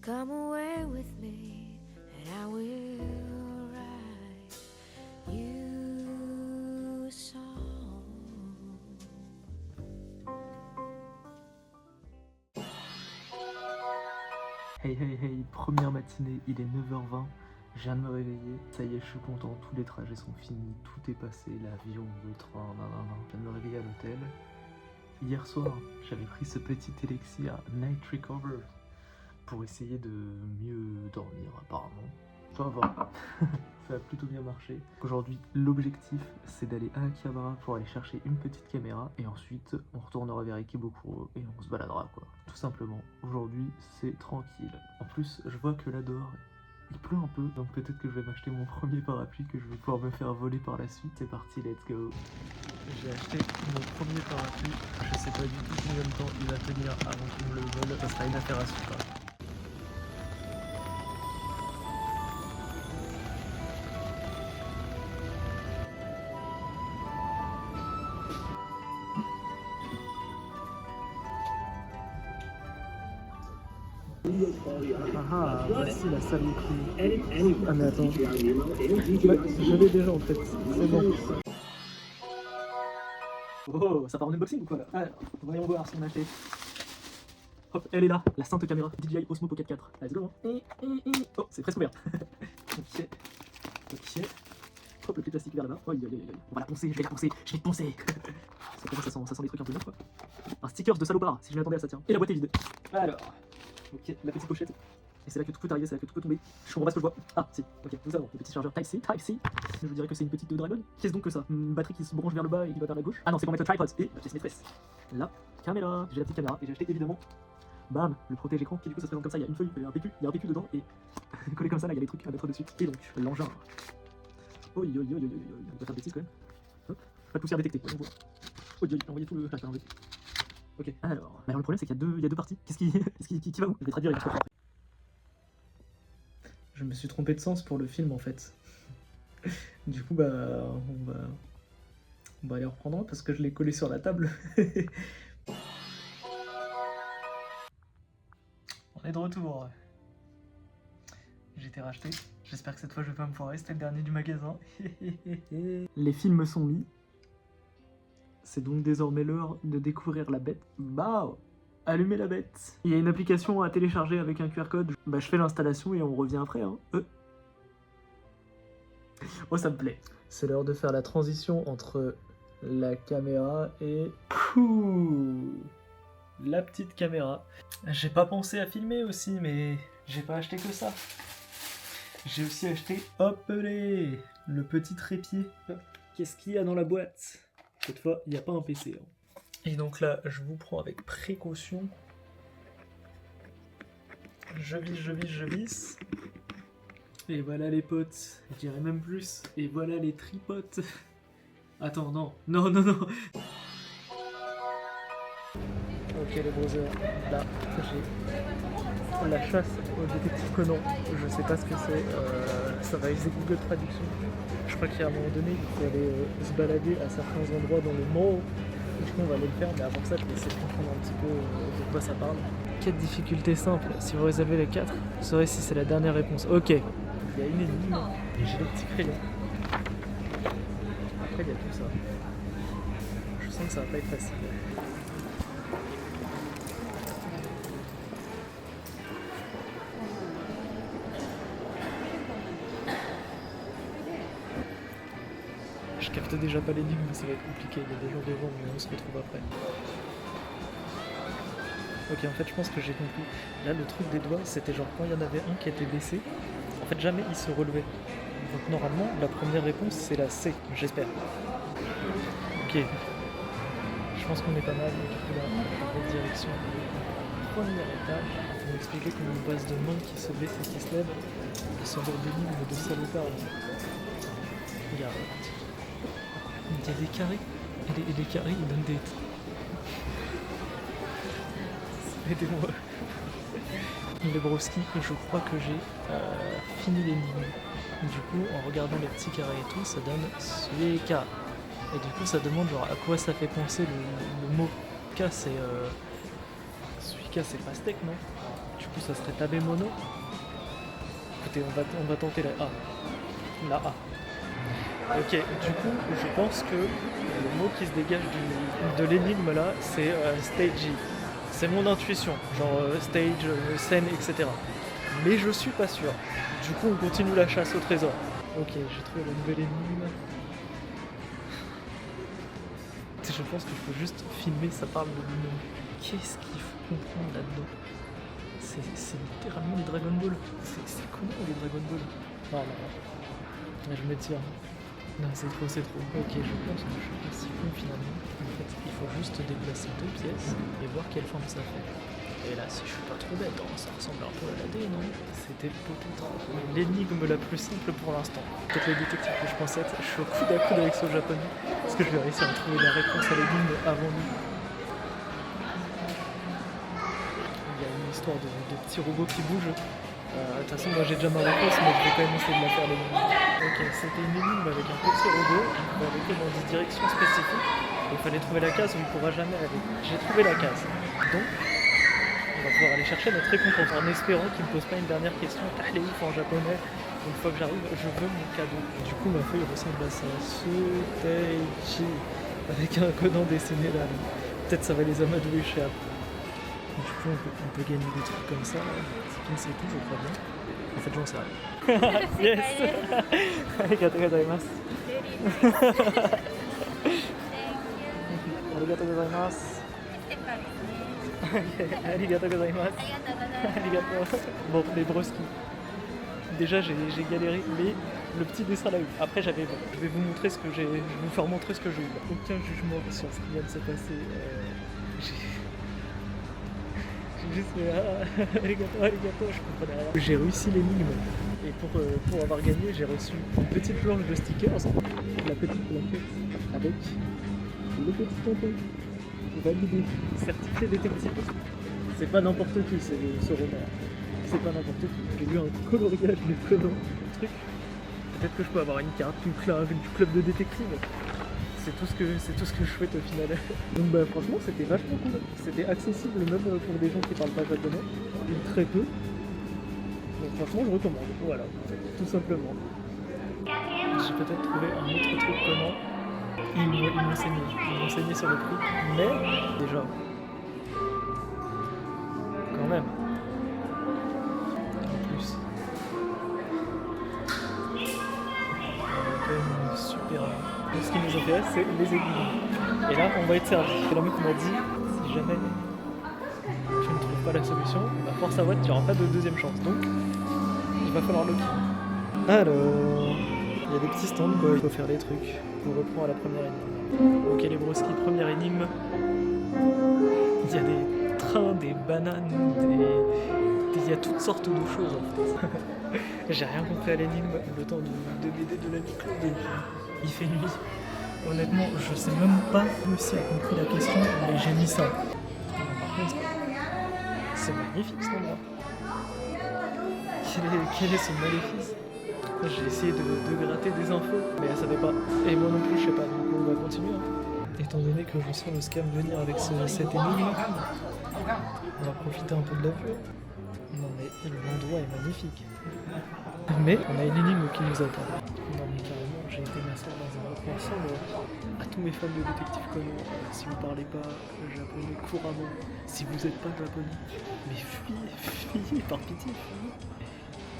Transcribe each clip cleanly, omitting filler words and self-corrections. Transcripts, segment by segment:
Come away with me, and I will write you a song. Hey hey hey, première matinée, il est 9h20, je viens de me réveiller, ça y est, je suis content, tous les trajets sont finis, tout est passé, l'avion, le train, nanana. Je viens de me réveiller à l'hôtel. Hier soir, j'avais pris ce petit élixir Night Recover pour essayer de mieux dormir apparemment. Ça va, ça a plutôt bien marché. Aujourd'hui, l'objectif, c'est d'aller à Akihabara pour aller chercher une petite caméra et ensuite on retournera vers Ikebukuro et on se baladera quoi. Tout simplement, aujourd'hui c'est tranquille. En plus, je vois que là dehors, il pleut un peu, donc peut-être que je vais m'acheter mon premier parapluie que je vais pouvoir me faire voler par la suite. C'est parti, let's go. J'ai acheté mon premier parapluie, je sais pas du tout combien de temps il va tenir avant qu'il me le vole, ça sera une affaire à suivre. Ah, voici la salle du crime. Ah mais attends, je l'ai déjà en fait, c'est bon. Oh, ça part en unboxing ou quoi là? Alors, voyons voir ce qu'on a acheté. Hop, elle est là, la sainte caméra DJI Osmo Pocket 4. Let's go hein. Oh, c'est presque ouvert. Ok, ok. Hop, le petit plastique vers là-bas. Oh, on va la poncer, je vais la poncer, je vais te poncer. Ça sent des trucs un peu neufs quoi. Un sticker de salopard, si je m'attendais à ça tiens. Et la boîte est vide. Alors, ok, la petite pochette. Et c'est là que tout peut arriver, c'est là que tout peut tomber. Je comprends pas ce que je vois. Ah, si, ok, nous avons le petit chargeur Type-C. Je dirais que c'est une petite Dragon. Qu'est-ce donc que ça? Une batterie qui se branche vers le bas et qui va vers la gauche. Ah non, c'est pour mettre le tripod. Et la pièce maîtresse. La caméra. J'ai la petite caméra et j'ai acheté évidemment, bam, le protège écran qui du coup ça se présente comme ça. Il y a une feuille, il y a un PQ dedans et collé comme ça, là il y a des trucs à mettre dessus. Et donc, l'engin. Oh, on va faire des bêtises quand même. Hop, pas de poussière détectée. Oh, envoyez tout le. Ah, envoyé. Ok, alors le problème c'est qu'il y a deux parties. Qu'est-ce qui va où? Je vais traduire après. Je me suis trompé de sens pour le film en fait. Du coup bah on va aller reprendre parce que je l'ai collé sur la table. On est de retour. J'ai été racheté. J'espère que cette fois je vais pas me foirer, c'était le dernier du magasin. Les films sont mis. C'est donc désormais l'heure de découvrir la bête. Bah, allumez la bête. Il y a une application à télécharger avec un QR code. Bah je fais l'installation et on revient après hein. Oh ça me plaît. C'est l'heure de faire la transition entre la caméra et la petite caméra. J'ai pas pensé à filmer aussi, mais j'ai pas acheté que ça. J'ai aussi acheté, hop le petit trépied. Qu'est-ce qu'il y a dans la boîte? Cette fois, il n'y a pas un PC. Hein. Et donc là, je vous prends avec précaution. Je visse. Et voilà les potes, je dirais même plus. Et voilà les tripotes. Attends, non. Ok les brothers, là j'ai la chasse au détective Conan. Je sais pas ce que c'est, ça va utiliser Google Traduction. Je crois qu'à un moment donné, il faut aller se balader à certains endroits dans le mall. Du coup on va aller le faire, mais avant ça je vais essayer de comprendre un petit peu de quoi ça parle. Quête difficulté simple, si vous résolvez les 4, vous saurez si c'est la dernière réponse. Ok. Il y a une énigme, et j'ai le petit crayon. Après il y a tout ça. Je sens que ça va pas être facile. Je capte déjà pas l'énigme, mais ça va être compliqué. Il y a des gens devant, mais on se retrouve après. Ok, en fait, je pense que j'ai compris. Là, le truc des doigts, c'était genre quand il y en avait un qui était baissé, en fait, jamais il se relevait. Donc, normalement, la première réponse, c'est la C, j'espère. Ok. Je pense qu'on est pas mal. Du coup, là, on va direction du premier étage. On m'expliquait comment une base de main qui se baisse et qui se lève, et ce genre d'énigme de salopard. Regarde. Il y a des carrés, et les carrés, ils donnent des... Aidez-moi. Les broski, je crois que j'ai fini l'énigme. Du coup, en regardant les petits carrés et tout, ça donne Sueka. Et du coup, ça demande genre à quoi ça fait penser le mot K, c'est... Suika, c'est pastèque, non? Du coup, ça serait tabé mono. Écoutez, on va tenter la A. La A. Ok, du coup, je pense que le mot qui se dégage de l'énigme là, c'est stagey. C'est mon intuition, genre stage, scène, etc. Mais je suis pas sûr. Du coup, on continue la chasse au trésor. Ok, j'ai trouvé la nouvelle énigme. Je pense que je peux juste filmer, ça parle de lui-même. Qu'est-ce qu'il faut comprendre là-dedans? C'est littéralement des Dragon Ball. C'est comment les Dragon Ball? Non, non, non. Je me tire. Non, c'est trop, c'est trop. Ok, je pense que je suis pas si con finalement. En fait, il faut juste déplacer 2 pièces et voir quelle forme ça fait. Et là, si je suis pas trop bête, hein, ça ressemble un peu à la D, non? C'était peut-être l'énigme la plus simple pour l'instant. Peut-être le détective que je pensais être. Je suis au coude à coude avec ce japonais. Est-ce que je vais réussir à trouver la réponse à l'énigme avant lui? Il y a une histoire de petits robots qui bougent. De toute façon, moi j'ai déjà ma réponse, mais je vais quand même essayer de la faire l'énigme. Ok, c'était une énigme avec un petit robot qui pouvait aller dans des directions spécifiques. Il fallait trouver la case où il ne pourra jamais aller. J'ai trouvé la case. Donc, on va pouvoir aller chercher notre récompense en espérant qu'il ne me pose pas une dernière question. Tahleouf en japonais. Une fois que j'arrive, je veux mon cadeau. Du coup, ma feuille ressemble à ça. Suteichi. Avec un codon dessiné là. Peut-être ça va les amadouer chez Apple. Du coup, on peut gagner des trucs comme ça. Spin, c'est tout, je crois bien. En fait, j'en sais rien. Yes. Arigatou gozaimasu. Arigatou gozaimasu. Arigatou gozaimasu. Arigatou. Bon, les broskis. Déjà, j'ai galéré, mais le petit dessin là, après j'avais bon. Je vais vous montrer ce que j'ai. Je vais vous faire montrer ce que j'ai eu. Aucun jugement sur ce qui vient de se passer. J'ai juste fait arigato, je comprenais rien. J'ai réussi l'énigme. Et pour avoir gagné, j'ai reçu une petite planche de stickers. La petite plaquette avec le petit tonton. Validé. Certifié détective. C'est pas n'importe qui, ce roman. C'est pas n'importe qui. J'ai lu un coloriage de prénom. Truc. Peut-être que je peux avoir une carte, du club de détective. C'est tout ce que je souhaite au final. Donc bah franchement c'était vachement cool. C'était accessible même pour des gens qui parlent pas japonais. Et très peu. Donc franchement je recommande. Voilà, tout simplement. J'ai peut-être trouvé un autre truc comment. Ils m'ont enseigné sur le prix. Mais déjà. Quand même. En plus. Une super. Donc, ce qui nous intéresse, c'est les énigmes. Et là, on va être servi. Et le mec m'a dit, si jamais tu ne trouves pas la solution, bah force à Watt, tu n'auras pas de deuxième chance. Donc, il va falloir le prendre. Alors, il y a des petits stands, quoi. Il faut faire les trucs. On reprend à la première énigme. Ok, les broskis, première énigme. Il y a des trains, des bananes, il y a toutes sortes de choses en fait. J'ai rien compris à l'énigme, le temps de m'aider de l'ami Claude. Il fait nuit. Honnêtement, je sais même pas si a compris la question, mais j'ai mis ça. Par contre, c'est magnifique cet endroit. Quel est ce maléfice? J'ai essayé de gratter des infos, mais ça savait pas. Et moi non plus, je sais pas, donc on va continuer. Étant donné que je sens le scam venir avec cette énigme, on va profiter un peu de la vue. Non mais l'endroit est magnifique. Mais on a une énigme qui nous attend. Non mais carrément, j'ai été m'asseoir dans un recoin sombre. À tous mes fans de détective Conan, si vous parlez pas japonais couramment, si vous êtes pas japonais, mais fuyez, par pitié, fuyez.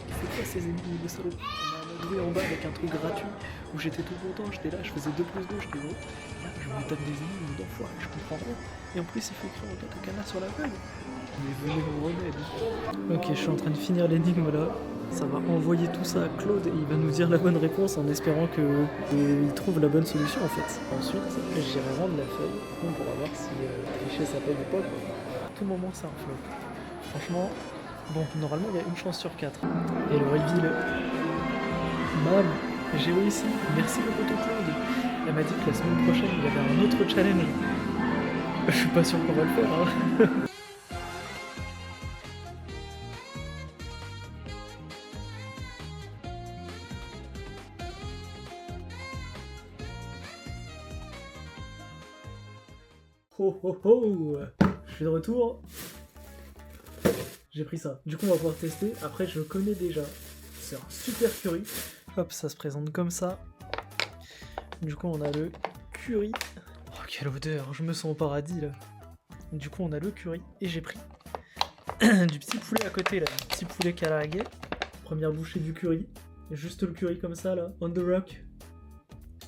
C'est quoi ces énigmes de salaud? On m'a amadoué en bas avec un truc gratuit où j'étais tout content, j'étais là, je faisais 2 + 2, j'étais gros. Là, je me tape des énigmes d'enfoiré, je comprends rien. Et en plus, il faut écrire en katakana sur la feuille. Mais venez vous remède. Ok, je suis en train de finir l'énigme là. Ça va envoyer tout ça à Claude et il va nous dire la bonne réponse en espérant qu'il trouve la bonne solution en fait. Ensuite, j'irai rendre la feuille pour voir si tricher ça paye ou pas. À tout moment, c'est un flop. Franchement, bon, normalement, il y a une chance sur 4. Et le reveal. Bam, j'ai réussi. Merci le poteau Claude. Elle m'a dit que la semaine prochaine, il y avait un autre challenge. Je suis pas sûr qu'on va le faire, hein. Oh oh oh! Je suis de retour. J'ai pris ça. Du coup, on va pouvoir tester. Après, je connais déjà. C'est un super curry. Hop, ça se présente comme ça. Du coup, on a le curry. Oh, quelle odeur, je me sens au paradis, là. Du coup, on a le curry. Et j'ai pris du petit poulet à côté, là. Du petit poulet karaage. Première bouchée du curry. Juste le curry comme ça, là. On the rock.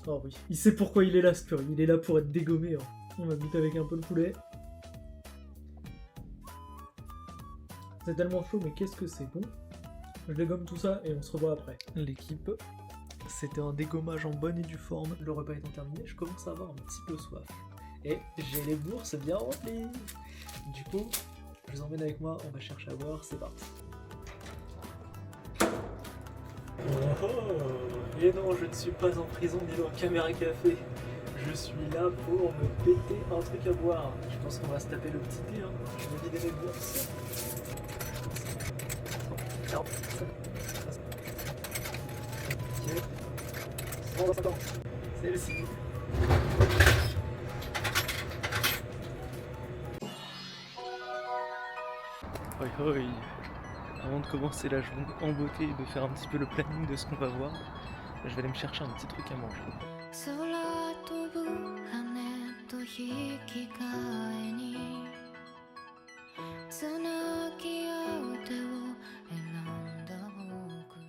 Oh oui. Il sait pourquoi il est là, ce curry. Il est là pour être dégommé. Hein. On va goûter avec un peu de poulet. C'est tellement chaud, mais qu'est-ce que c'est bon. Je dégomme tout ça et on se revoit après. L'équipe, c'était un dégommage en bonne et due forme. Le repas étant terminé, je commence à avoir un petit peu soif. Et j'ai les bourses bien remplies. Du coup, je vous emmène avec moi, on va chercher à boire, c'est parti. Oh, et non, je ne suis pas en prison ni dans Caméra Café. Je suis là pour me péter un truc à boire. Je pense qu'on va se taper le petit thé, hein. Je vais vider mes bourses. Non. Ok. Celle-ci. Hoi hoi. Avant de commencer la journée en beauté et de faire un petit peu le planning de ce qu'on va voir, je vais aller me chercher un petit truc à manger. 空飛ぶ羽と引き換えにつなぎ合う手を選んだ僕ら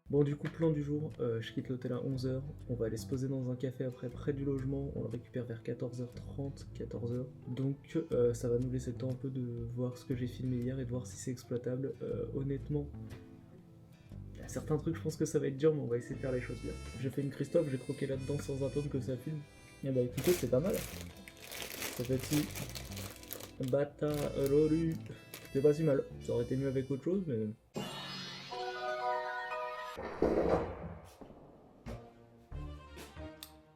Bon, du coup, plan du jour, je quitte l'hôtel à 11h, on va aller se poser dans un café après près du logement, on le récupère vers 14h30, 14h. Donc ça va nous laisser le temps un peu de voir ce que j'ai filmé hier et de voir si c'est exploitable. Honnêtement, il y a certains trucs, je pense que ça va être dur, mais on va essayer de faire les choses bien. J'ai fait une Christophe, j'ai croqué là-dedans sans attendre que ça filme. Et bah écoutez, c'est pas mal. Ça fait petit bata roru, c'est pas si mal. Ça aurait été mieux avec autre chose, mais...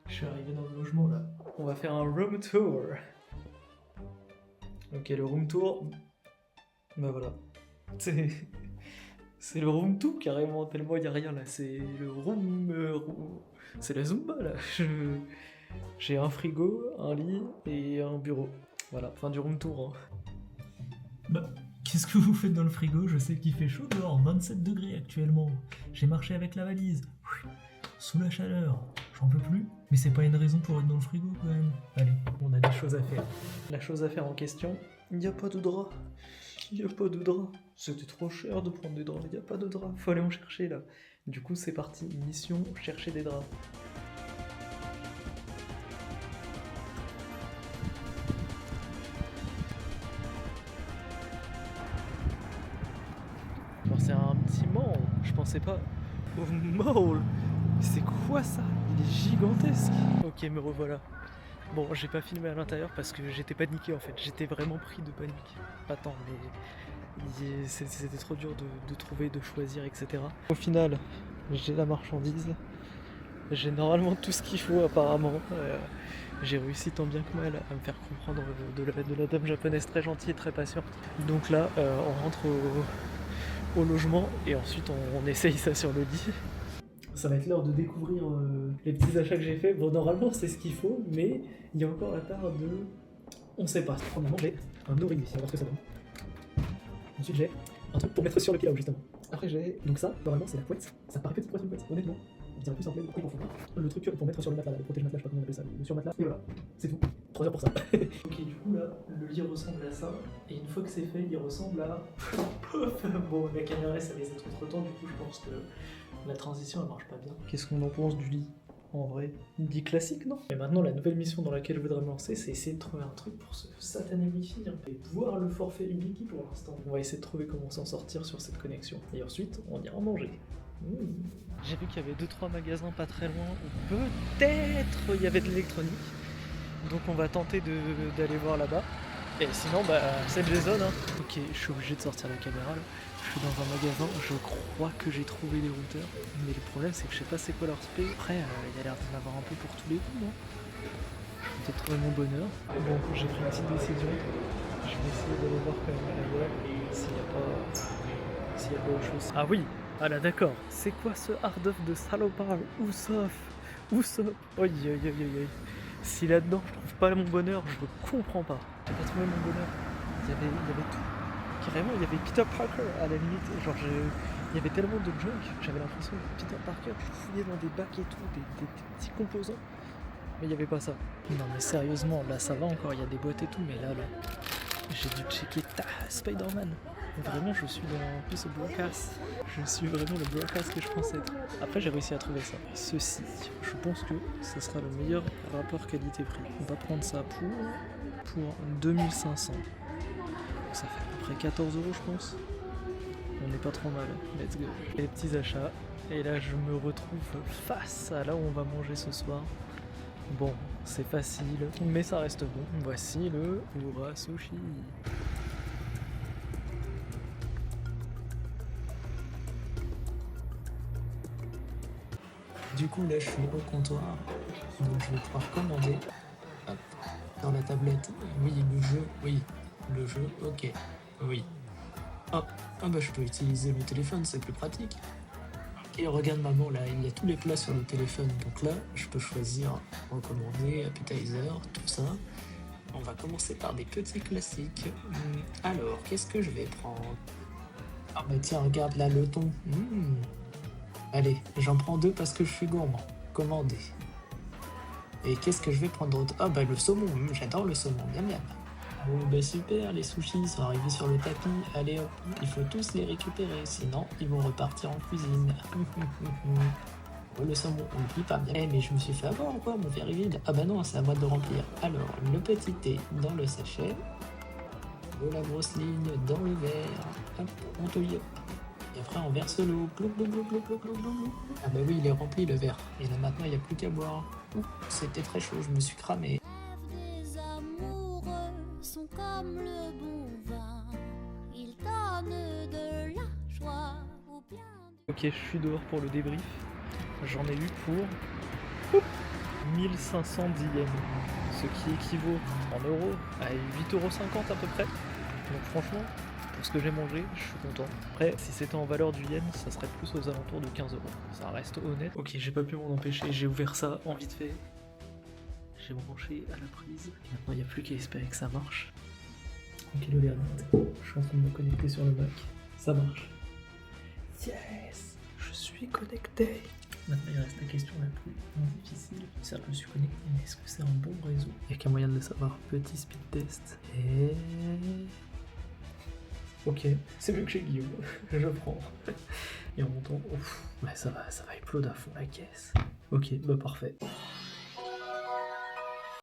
Je suis arrivé dans le logement là. On va faire un room tour. Ok, le room tour. Bah voilà. C'est le room tour carrément, tellement il n'y a rien là. C'est le room. C'est la Zumba là. J'ai un frigo, un lit et un bureau. Voilà, fin du room tour. Hein. Bah, qu'est-ce que vous faites dans le frigo? Je sais qu'il fait chaud dehors, 27 degrés actuellement. J'ai marché avec la valise. Sous la chaleur. J'en peux plus, mais c'est pas une raison pour être dans le frigo quand même. Allez, on a des choses à faire. La chose à faire en question, il n'y a pas de drap. Il n'y a pas de drap. C'était trop cher de prendre des draps, il n'y a pas de drap. Faut aller en chercher là. Du coup, c'est parti. Mission, chercher des draps. Alors c'est un petit mall, je pensais pas au mall. C'est quoi ça? Il est gigantesque. Ok, me revoilà. Bon, j'ai pas filmé à l'intérieur parce que j'étais paniqué en fait. J'étais vraiment pris de panique. Pas tant, mais c'était trop dur de trouver, de choisir, etc. Au final, j'ai la marchandise. J'ai normalement tout ce qu'il faut apparemment. J'ai réussi tant bien que mal à me faire comprendre de la dame japonaise très gentille et très patiente. Donc là, on rentre au logement et ensuite on essaye ça sur le lit. Ça va être l'heure de découvrir les petits achats que j'ai fait. Bon, normalement c'est ce qu'il faut, mais il y a encore la part de... On sait pas. Premièrement, j'ai un oreiller, on va voir ce que ça donne. Ensuite j'ai un truc pour mettre sur le pilau justement. Après j'ai... Donc ça, normalement c'est la couette. Ça paraît petit pour être une couette, honnêtement. Je dirais plus un plaid et pour fond. Le truc pour mettre sur le matelas, là, le protège-matelas, je sais pas comment on appelle ça. Le sur-matelas, et voilà. C'est tout. 3 heures pour ça. Ok, du coup là, le lit ressemble à ça. Et une fois que c'est fait, il ressemble à... Bon, la caméra ça les a trop temps, du coup je pense que la transition elle marche pas bien. Qu'est-ce qu'on en pense du lit? En vrai, lit classique, non? Et maintenant, la nouvelle mission dans laquelle je voudrais me lancer, c'est essayer de trouver un truc pour ce satané wifi et voir le forfait Ubiki pour l'instant. On va essayer de trouver comment s'en sortir sur cette connexion. Et ensuite, on ira manger. J'ai vu qu'il y avait 2-3 magasins pas très loin où peut-être il y avait de l'électronique. Donc on va tenter d'aller voir là-bas. Et sinon, bah, c'est le zone. Hein. Ok, je suis obligé de sortir la caméra là. Je suis dans un magasin, je crois que j'ai trouvé des routeurs. Mais le problème, c'est que je sais pas c'est quoi leur spé. Après, il y a l'air d'en avoir un peu pour tous les goûts, non? Je vais peut-être trouver mon bonheur. Bon, j'ai pris une petite décision. Je vais essayer d'aller voir quand même ailleurs s'il n'y a pas autre chose. Ah oui! Ah là d'accord, c'est quoi ce hard off de salopard? Usopp? Oi. Si là-dedans je trouve pas mon bonheur, je ne comprends pas. J'ai pas trouvé mon bonheur. Il y avait tout. Ok, Vraiment, il y avait Peter Parker à la limite. Genre, il y avait tellement de junk, j'avais l'impression que Peter Parker fouillait dans des bacs et tout, des petits composants. Mais il n'y avait pas ça. Non mais sérieusement, là ça va encore, il y a des boîtes et tout, mais là, j'ai dû checker Spider-Man. Vraiment, je suis dans ce broadcast. Je suis vraiment le broadcast que je pensais être. Après, j'ai réussi à trouver ça. Ceci, je pense que ce sera le meilleur rapport qualité-prix. On va prendre ça pour 2500. Donc ça fait à peu près 14 €, je pense. On n'est pas trop mal. Let's go. Et les petits achats. Et là, je me retrouve face à là où on va manger ce soir. Bon, c'est facile, mais ça reste bon. Voici le Ura Sushi. Du coup, là, je suis au comptoir, donc je vais pouvoir commander. Hop, dans la tablette, oui, le jeu, ok, oui. Hop, ah bah je peux utiliser le téléphone, c'est plus pratique. Et regarde maman, là, il y a tous les plats sur le téléphone, donc là, je peux choisir recommander, appetizer, tout ça. On va commencer par des petits classiques. Alors, qu'est-ce que je vais prendre? Ah bah tiens, regarde là, le thon. Allez, j'en prends 2 parce que je suis gourmand. Commandé. Et qu'est-ce que je vais prendre d'autre? Ah bah le saumon, j'adore le saumon, miam miam. Oh bah super, les sushis sont arrivés sur le tapis. Allez hop, il faut tous les récupérer, sinon ils vont repartir en cuisine. Oh, le saumon, on le plie pas bien. Eh mais je me suis fait avoir encore, mon verre est vide. Ah bah non, c'est à moi de le remplir. Alors, le petit thé dans le sachet. De la grosse ligne dans le verre. Hop, on te lit. Et après on verse l'eau. Ah bah oui, il est rempli le verre. Et là maintenant il n'y a plus qu'à boire. C'était très chaud, je me suis cramé. Les amoureux sont comme le bon vin, ils donnent de la joie ou bien du... Ok, je suis dehors pour le débrief. J'en ai eu pour 1510 yens, ce qui équivaut en euros à 8,50 € à peu près. Donc franchement, pour ce que j'ai mangé, je suis content. Après, si c'était en valeur du yen, ça serait plus aux alentours de 15 €. Ça reste honnête. Ok, j'ai pas pu m'en empêcher, j'ai ouvert ça en vite fait. J'ai branché à la prise. Et maintenant, il n'y a plus qu'à espérer que ça marche. Tranquille, je suis en train de me connecter sur le Mac. Ça marche. Yes! Je suis connecté. Maintenant, il reste la question la plus difficile. Certes, je me suis connecté, mais est-ce que c'est un bon réseau? Il n'y a qu'un moyen de le savoir. Petit speed test. Et... ok, c'est mieux que chez Guillaume. Je prends. Et en montant, ouf, ouais, ça va exploser à fond la caisse. Ok, bah parfait.